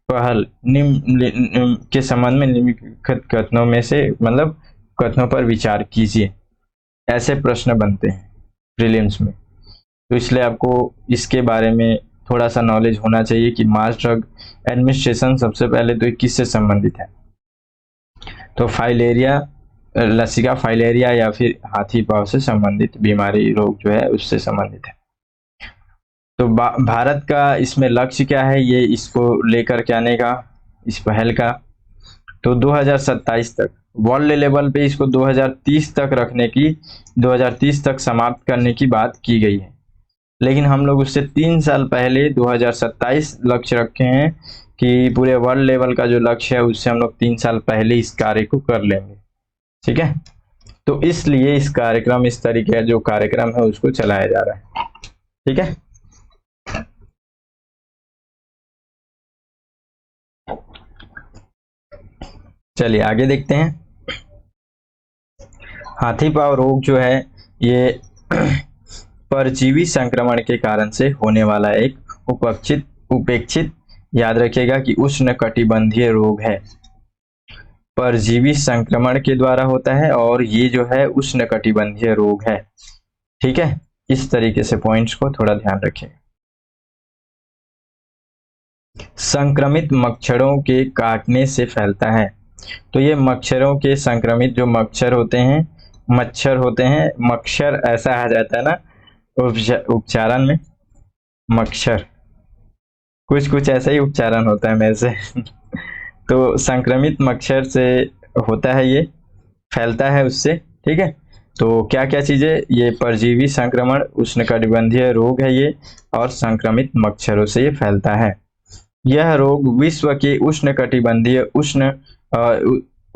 पहल निम्न के संबंध में निम्नलिखित कथनों में से, मतलब कथनों पर विचार कीजिए, ऐसे प्रश्न बनते हैं प्रीलिम्स में। तो इसलिए आपको इसके बारे में थोड़ा सा नॉलेज होना चाहिए कि मास ड्रग एडमिनिस्ट्रेशन सबसे पहले तो किससे संबंधित है। तो फाइलेरिया, लसिका फाइलेरिया या फिर हाथी पाँव से संबंधित बीमारी, रोग जो है उससे संबंधित है। तो भारत का इसमें लक्ष्य क्या है, ये इसको लेकर के आने का, इस पहल का, तो 2027 तक वर्ल्ड लेवल पे इसको 2030 तक रखने की, 2030 तक समाप्त करने की बात की गई है। लेकिन हम लोग उससे 3 साल पहले 2027 लक्ष्य रखे हैं कि पूरे वर्ल्ड लेवल का जो लक्ष्य है उससे हम लोग 3 साल पहले इस कार्य को कर लेंगे। ठीक है, तो इसलिए इस कार्यक्रम, इस तरीके का जो कार्यक्रम है उसको चलाया जा रहा है। ठीक है, चलिए आगे देखते हैं। हाथी पाँव रोग जो है ये परजीवी संक्रमण के कारण से होने वाला एक उपेक्षित, याद रखिएगा कि उष्णकटिबंधीय रोग है। परजीवी संक्रमण के द्वारा होता है और ये जो है उष्णकटिबंधीय रोग है। ठीक है, इस तरीके से पॉइंट्स को थोड़ा ध्यान रखें। संक्रमित मच्छरों के काटने से फैलता है। तो ये मच्छरों के संक्रमित जो मच्छर होते हैं, मच्छर ऐसा आ जाता है ना उच्चारण में, मच्छर कुछ ऐसा ही उच्चारण होता है मेरे से तो संक्रमित मच्छर से होता है, ये फैलता है उससे। ठीक है, तो क्या क्या चीजें, ये परजीवी संक्रमण, उष्णकटिबंधीय रोग है ये, और संक्रमित मच्छरों से ये फैलता है। यह रोग विश्व के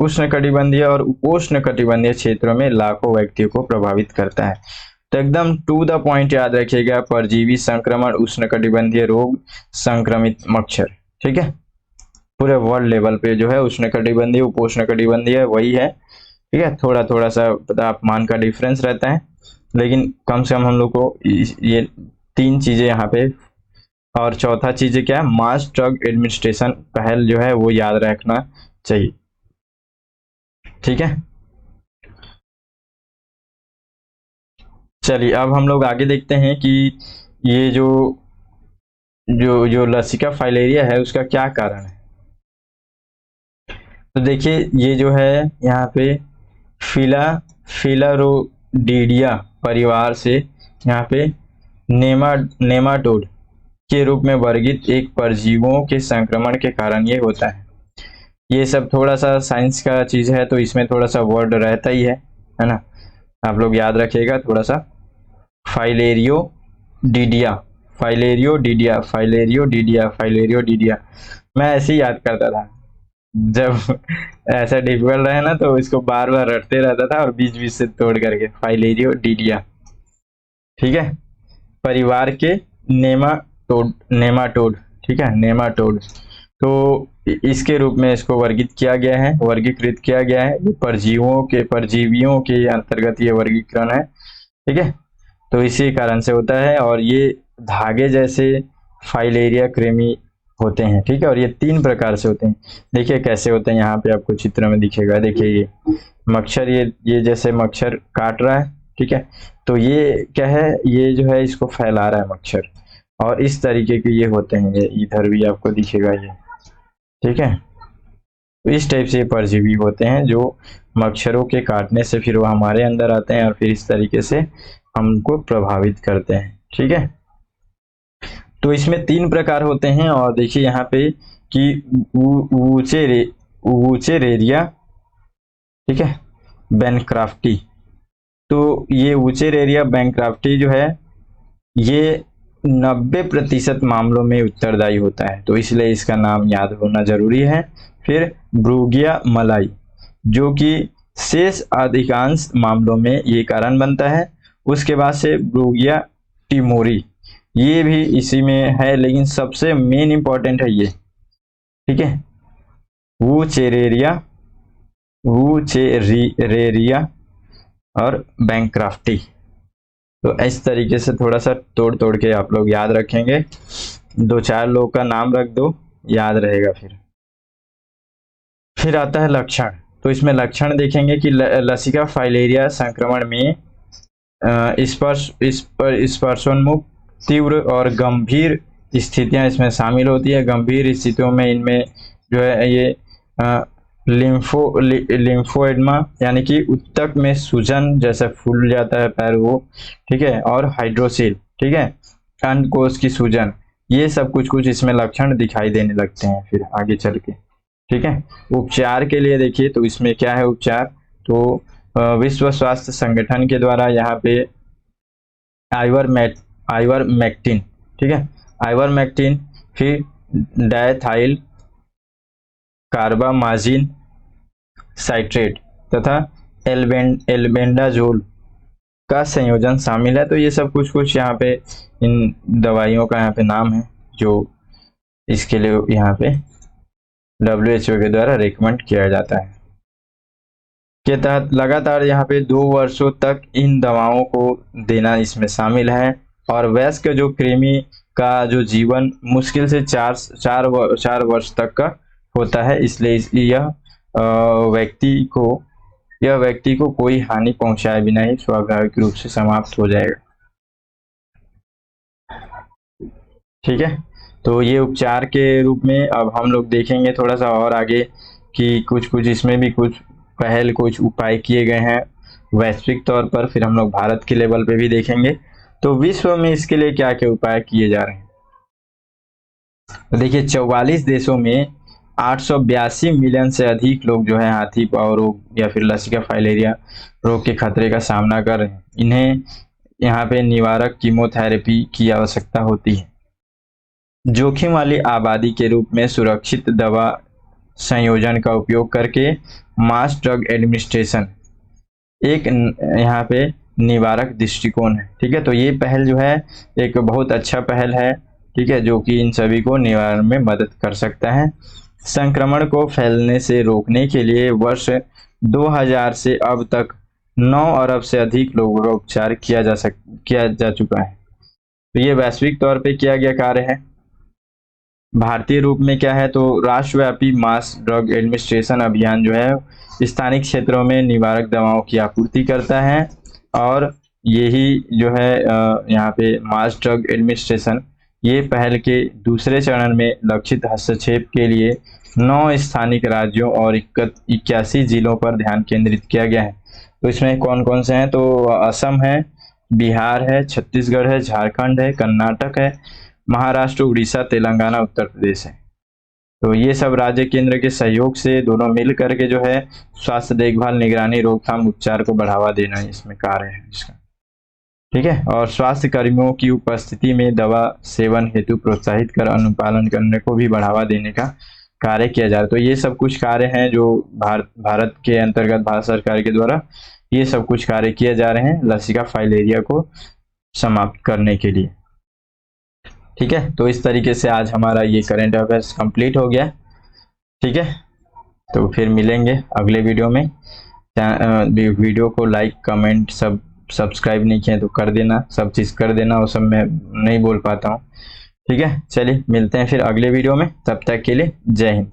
उष्णकटिबंधीय और उपोष्णकटिबंधीय क्षेत्रों में लाखों व्यक्तियों को प्रभावित करता है। तो एकदम टू द पॉइंट याद रखिएगा, परजीवी संक्रमण, उष्णकटिबंधीय रोग, संक्रमित मच्छर। ठीक है, पूरे वर्ल्ड लेवल पे जो है उष्णकटिबंधीय, उपोष्णकटिबंधीय वही है। ठीक है, थोड़ा थोड़ा सा तापमान का डिफरेंस रहता है, लेकिन कम से कम हम लोग को ये 3 चीजें यहाँ पे और चौथा चीज क्या है, मास ड्रग एडमिनिस्ट्रेशन पहल जो है वो याद रखना चाहिए। ठीक है, चलिए अब हम लोग आगे देखते हैं कि ये जो जो जो लसिका फाइलेरिया है उसका क्या कारण है। तो देखिए ये जो है यहाँ पे फिला फिलारोडीडिया परिवार से यहाँ पे नेमाटोड के रूप में वर्गीकृत एक परजीवियों के संक्रमण के कारण ये होता है। ये सब थोड़ा सा साइंस का चीज है तो इसमें थोड़ा सा वर्ड रहता ही है ना, आप लोग याद रखिएगा थोड़ा सा। फाइलेरियो डिडिया फाइलेरियो डिडिया फाइलेरियो डिडिया फाइलेरियो डिडिया, मैं ऐसे ही याद करता था जब ऐसा डिफिकल्ट रहे ना तो इसको बार बार रटते रहता था और बीच बीच से तोड़ करके फाइलेरियो डिडिया। ठीक है, परिवार के नेमाटोड, ठीक है नेमाटोड, तो इसके रूप में इसको वर्गीकृत किया गया है। ये परजीवियों के अंतर्गत ये वर्गीकरण है। ठीक है, तो इसी कारण से होता है और ये धागे जैसे फाइलेरिया क्रेमी होते हैं। ठीक है, और ये 3 प्रकार से होते हैं। देखिए कैसे होते हैं, यहाँ पे आपको चित्र में दिखेगा। देखिए ये मच्छर, ये जैसे मच्छर काट रहा है। ठीक है, तो ये क्या है, ये जो है इसको फैला रहा है मच्छर, और इस तरीके के ये होते हैं। ये इधर भी आपको दिखेगा ये। ठीक है, तो इस टाइप से परजीवी होते हैं जो मच्छरों के काटने से फिर वो हमारे अंदर आते हैं और फिर इस तरीके से हमको प्रभावित करते हैं। ठीक है, तो इसमें 3 प्रकार होते हैं। और देखिए यहाँ पे कि वूचेरेरिया, ठीक है, बैनक्राफ्टी, तो ये वूचेरेरिया बैनक्राफ्टी जो है ये 90% मामलों में उत्तरदायी होता है, तो इसलिए इसका नाम याद होना जरूरी है। फिर ब्रूगिया मलाई, जो कि शेष अधिकांश मामलों में ये कारण बनता है। उसके बाद से ब्रूगिया टिमोरी, ये भी इसी में है, लेकिन सबसे मेन इंपॉर्टेंट है ये। ठीक है, वूचेरेरिया और बैंक्राफ्टी। तो इस तरीके से थोड़ा सा तोड़ तोड़ के आप लोग याद रखेंगे, 2-4 लोग का नाम रख दो, याद रहेगा। फिर आता है लक्षण। तो इसमें लक्षण देखेंगे कि लसिका फाइलेरिया संक्रमण में स्पर्शोन्मुख, तीव्र और गंभीर स्थितियां इसमें शामिल होती है। गंभीर स्थितियों में इनमें जो है ये लिम्फोएडमा यानी कि उत्तक में सूजन जैसे फूल जाता है पैर वो। ठीक है, और हाइड्रोसिल, ठीक है, अंडकोश की सूजन, ये सब कुछ इसमें लक्षण दिखाई देने लगते हैं फिर आगे चल के। ठीक है, उपचार के लिए देखिए तो इसमें क्या है उपचार, तो विश्व स्वास्थ्य संगठन के द्वारा यहाँ पे आइवरमेक्टिन, ठीक है, आइवरमेक्टिन, फिर डायथाइल कार्बामाजिन साइट्रेट तथा एल्बेंडाजोल का संयोजन शामिल है। तो ये सब कुछ यहाँ पे इन दवाइयों का यहाँ पे नाम है जो इसके लिए यहाँ पे WHO के द्वारा रिकमेंड किया जाता है। के तहत लगातार यहाँ पे 2 वर्षों तक इन दवाओं को देना इसमें शामिल है। और वयस्क जो कृमि का जो जीवन मुश्किल से 4 वर्ष तक का होता है, इसलिए यह व्यक्ति को कोई हानि पहुंचाए बिना ही स्वाभाविक रूप से समाप्त हो जाएगा। ठीक है, तो ये उपचार के रूप में अब हम लोग देखेंगे थोड़ा सा और आगे कि कुछ इसमें भी कुछ उपाय किए गए हैं वैश्विक तौर पर, फिर हम लोग भारत के लेवल पे भी देखेंगे। तो विश्व में इसके लिए क्या क्या उपाय किए जा रहे हैं, तो देखिए 44 देशों में 882 मिलियन से अधिक लोग जो है हाथी पांव रोग या फिर लसिका फाइलेरिया रोग के खतरे का सामना कर रहे हैं। इन्हें यहाँ पे निवारक कीमोथेरेपी की आवश्यकता होती है। जोखिम वाली आबादी के रूप में सुरक्षित दवा संयोजन का उपयोग करके मास ड्रग एडमिनिस्ट्रेशन एक यहाँ पे निवारक दृष्टिकोण है। ठीक है, तो ये पहल जो है एक बहुत अच्छा पहल है। ठीक है, जो कि इन सभी को निवारण में मदद कर सकता है। संक्रमण को फैलने से रोकने के लिए वर्ष 2000 से अब तक 9 अरब से अधिक लोगों का उपचार किया जा चुका है। तो ये वैश्विक तौर पे किया गया कार्य है। भारतीय रूप में क्या है, तो राष्ट्रव्यापी मास ड्रग एडमिनिस्ट्रेशन अभियान जो है स्थानिक क्षेत्रों में निवारक दवाओं की आपूर्ति करता है। और यही जो है यहाँ पे मास ड्रग एडमिनिस्ट्रेशन ये पहल के दूसरे चरण में लक्षित हस्तक्षेप के लिए 9 स्थानिक राज्यों और 81 जिलों पर ध्यान केंद्रित किया गया है। तो इसमें कौन कौन से हैं, तो असम है, बिहार है, छत्तीसगढ़ है, झारखंड है, कर्नाटक है, महाराष्ट्र, उड़ीसा, तेलंगाना, उत्तर प्रदेश है। तो ये सब राज्य केंद्र के सहयोग से दोनों मिल करके जो है स्वास्थ्य देखभाल, निगरानी, रोकथाम, उपचार को बढ़ावा देना इसमें कार्य है इसका। ठीक है। और स्वास्थ्य कर्मियों की उपस्थिति में दवा सेवन हेतु प्रोत्साहित कर अनुपालन करने को भी बढ़ावा देने का कार्य किया जा रहा है। तो ये सब कुछ कार्य हैं जो भारत के अंतर्गत भारत सरकार के द्वारा ये सब कुछ कार्य किए जा रहे हैं लसिका फाइलेरिया को समाप्त करने के लिए। ठीक है। तो इस तरीके से आज हमारा ये करंट अफेयर्स कंप्लीट हो गया। ठीक है। तो फिर मिलेंगे अगले वीडियो में। वीडियो को लाइक, कमेंट, सब सब्सक्राइब नहीं किए तो कर देना, सब चीज़ कर देना, वो सब मैं नहीं बोल पाता हूँ। ठीक है। चलिए मिलते हैं फिर अगले वीडियो में, तब तक के लिए जय हिंद।